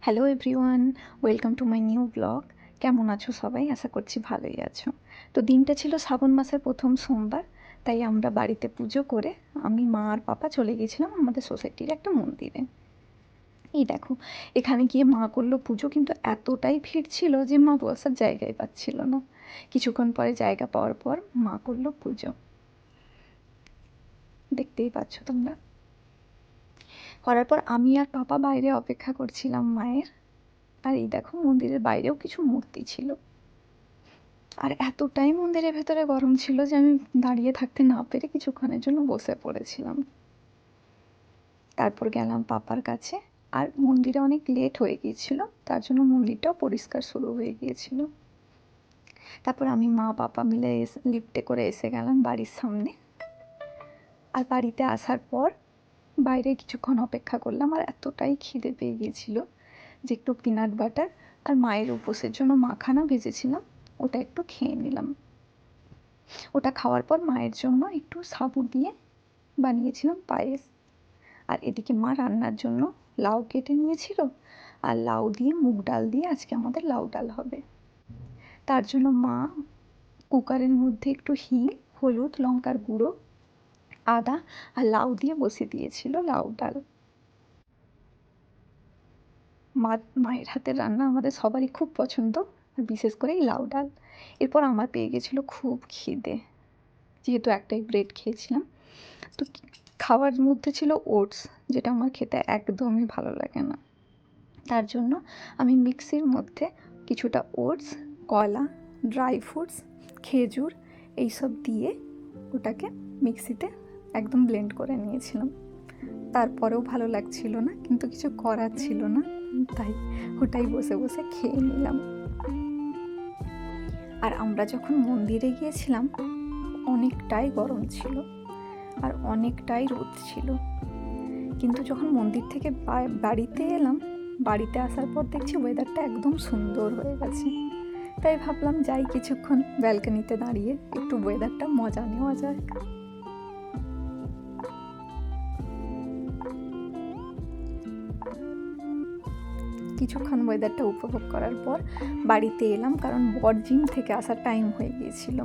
Hello everyone, welcome to my new blog. কেমন আছো সবাই? আশা করছি ভালোই আছো। তো দিনটা ছিল শ্রাবণ মাসের প্রথম সোমবার, তাই আমরা বাড়িতে পুজো করে আমি, মা আর পাপা চলে গেছিলাম আমাদের সোসাইটির একটা মন্দিরে। এই দেখো, এখানে গিয়ে মা করলো পুজো, কিন্তু এতটাই ভিড় ছিল যে মা বসার জায়গায় পাচ্ছিল না। কিছুক্ষণ পরে জায়গা পাওয়ার পর মা করলো পুজো, দেখতেই পাচ্ছ তোমরা। করার পর আমি আর পাপা বাইরে অপেক্ষা করছিলাম মায়ের। আর এই দেখো, মন্দিরের বাইরেও কিছু মূর্তি ছিল। আর এতটাই মন্দিরের ভেতরে গরম ছিল যে আমি দাঁড়িয়ে থাকতে না পেরে কিছুক্ষণের জন্য বসে পড়েছিলাম। তারপর গেলাম পাপার কাছে। আর মন্দিরে অনেক লেট হয়ে গিয়েছিল, তার জন্য মন্দিরটাও পরিষ্কার শুরু হয়ে গিয়েছিল। তারপর আমি, মা, পাপা মিলে লিফটে করে এসে গেলাম বাড়ির সামনে। আর বাড়িতে আসার পর বাইরে কিছুক্ষণ অপেক্ষা করলাম। আর এতটাই খিদে পেয়ে গিয়েছিল যে একটু পিনাট বাটার আর মায়ের উপোসের জন্য মাখানা ভেজেছিলাম, ওটা একটু খেয়ে নিলাম। ওটা খাওয়ার পর মায়ের জন্য একটু সাবু দিয়ে বানিয়েছিলাম পায়েস। আর এদিকে মা রান্নার জন্য লাউ কেটে নিয়েছিল, আর লাউ দিয়ে মুগ ডাল দিয়ে আজকে আমাদের লাউ ডাল হবে। তার জন্য মা কুকারের মধ্যে একটু হিং, হলুদ, লঙ্কার গুঁড়ো, আদা আর লাউ দিয়ে বসিয়ে দিয়েছিল লাউ ডাল। মায়ের হাতের রান্না আমাদের সবারই খুব পছন্দ, আর বিশেষ করে এই লাউ ডাল। এরপর আমার পেয়ে গেছিলো খুব খিদে, যেহেতু একটাই ব্রেড খেয়েছিলাম। তো খাওয়ার মধ্যে ছিল ওটস, যেটা আমার খেতে একদমই ভালো লাগে না। তার জন্য আমি মিক্সির মধ্যে কিছুটা ওটস, কলা, ড্রাই ফ্রুটস, খেজুর এইসব দিয়ে ওটাকে মিক্সিতে একদম ব্লেন্ড করে নিয়েছিলাম। তারপরেও ভালো লাগছিল না, কিন্তু কিছু করার ছিল না, তাই ওটাই বসে বসে খেয়ে নিলাম। আর আমরা যখন মন্দিরে গিয়েছিলাম অনেকটাই গরম ছিল আর অনেকটাই রোদ ছিল, কিন্তু যখন মন্দির থেকে বাড়িতে এলাম, বাড়িতে আসার পর দেখছি ওয়েদারটা একদম সুন্দর হয়ে গেছে। তাই ভাবলাম যাই কিছুক্ষণ ব্যালকনিতে দাঁড়িয়ে একটু ওয়েদারটা মজা নেওয়া যায়। কিছুক্ষণ ওয়েদারটা উপভোগ করার পর বাড়িতে এলাম, কারণ বর জিম থেকে আসার টাইম হয়ে গিয়েছিল।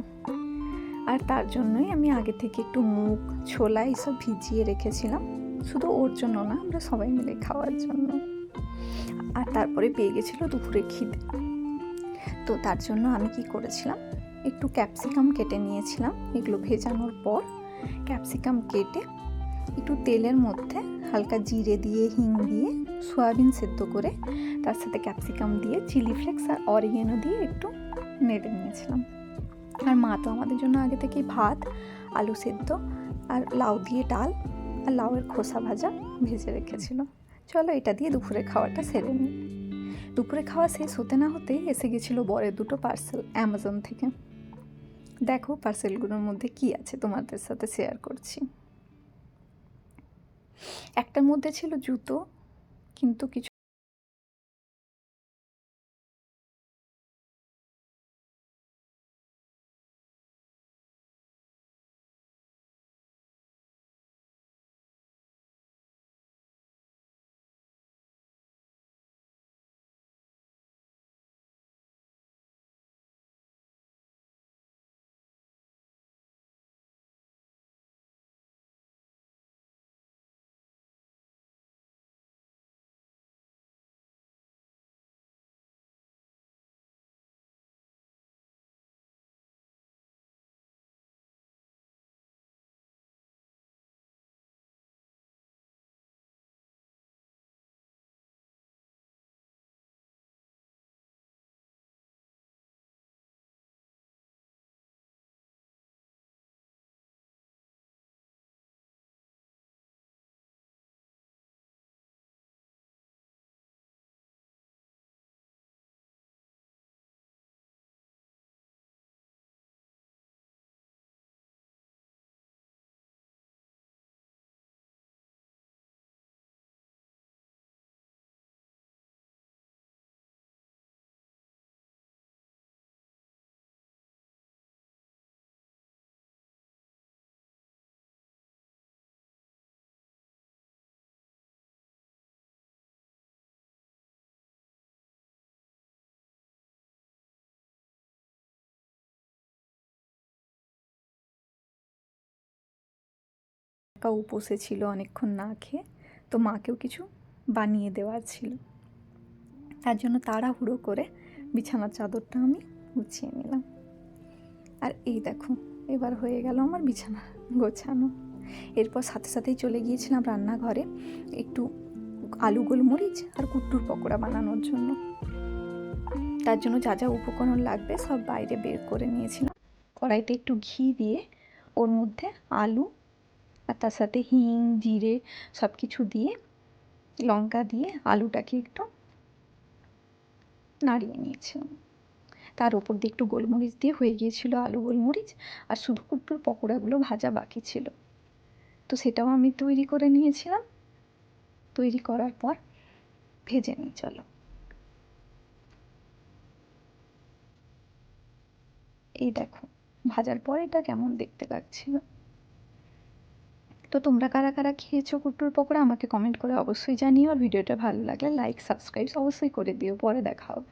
আর তার জন্যই আমি আগে থেকে একটু মুগ, ছোলা এইসব ভিজিয়ে রেখেছিলাম, শুধু ওর জন্য না, আমরা সবাই মিলে খাওয়ার জন্য। আর তারপরে পেয়ে গেছিলো দুপুরে খিদে। তো তার জন্য আমি কি করেছিলাম, একটু ক্যাপসিকাম কেটে নিয়েছিলাম। এগুলো ভেজানোর পর ক্যাপসিকাম কেটে একটু তেলের মধ্যে হালকা জিরে দিয়ে, হিং দিয়ে, সয়াবিন সেদ্ধ করে তার সাথে ক্যাপসিকাম দিয়ে, চিলি ফ্লেক্স আর অরিগেনো দিয়ে একটু নেড়ে নিয়েছিলাম। আর মা তো আমাদের জন্য আগে থেকেই ভাত, আলু সেদ্ধ আর লাউ দিয়ে ডাল আর লাউয়ের খোসা ভাজা ভেজে রেখেছিল। চলো এটা দিয়ে দুপুরে খাওয়াটা সেরে নিই। দুপুরে খাওয়া শেষ হতে না হতেই এসে গেছিলো বরের দুটো পার্সেল অ্যামাজন থেকে। দেখো পার্সেলগুলোর মধ্যে কি আছে তোমাদের সাথে শেয়ার করছি। একটার মধ্যে ছিল জুতো, কিন্তু কিছু কাকা উপোসে ছিল অনেকক্ষণ না খেয়ে, তো মাকেও কিছু বানিয়ে দেওয়ার ছিল। তার জন্য তাড়াহুড়ো করে বিছানার চাদরটা আমি গুছিয়ে নিলাম। আর এই দেখো এবার হয়ে গেল আমার বিছানা গোছানো। এরপর সাথে সাথেই চলে গিয়েছিলাম রান্নাঘরে একটু আলু গোলমরিচ আর কুট্টুর পকোড়া বানানোর জন্য। তার জন্য যা যা উপকরণ লাগবে সব বাইরে বের করে নিয়েছিলাম। কড়াইতে একটু ঘি দিয়ে ওর মধ্যে আলু আর তার সাথে হিং জিরে সব কিছু দিয়ে লঙ্কা দিয়ে আলুটাকে একটু নাড়িয়ে নিয়েছিলাম। তার ওপর দিয়ে একটু গোলমরিচ দিয়ে হয়ে গিয়েছিল আলু গোলমরিচ, আর শুধু কুট্টুর পকোড়াগুলো ভাজা বাকি ছিল, তো সেটাও আমি তৈরি করে নিয়েছিলাম। তৈরি করার পর ভেজে নিই চলো। এই দেখো ভাজার পর এটা কেমন দেখতে লাগছিল। তো তোমরা কারা কারা খেয়েছো কুট্টুর পকোড়া আমাকে কমেন্ট করে অবশ্যই জানিও, আর ভিডিওটা ভালো লাগলে লাইক সাবস্ক্রাইব অবশ্যই করে দিও। পরে দেখা হবে।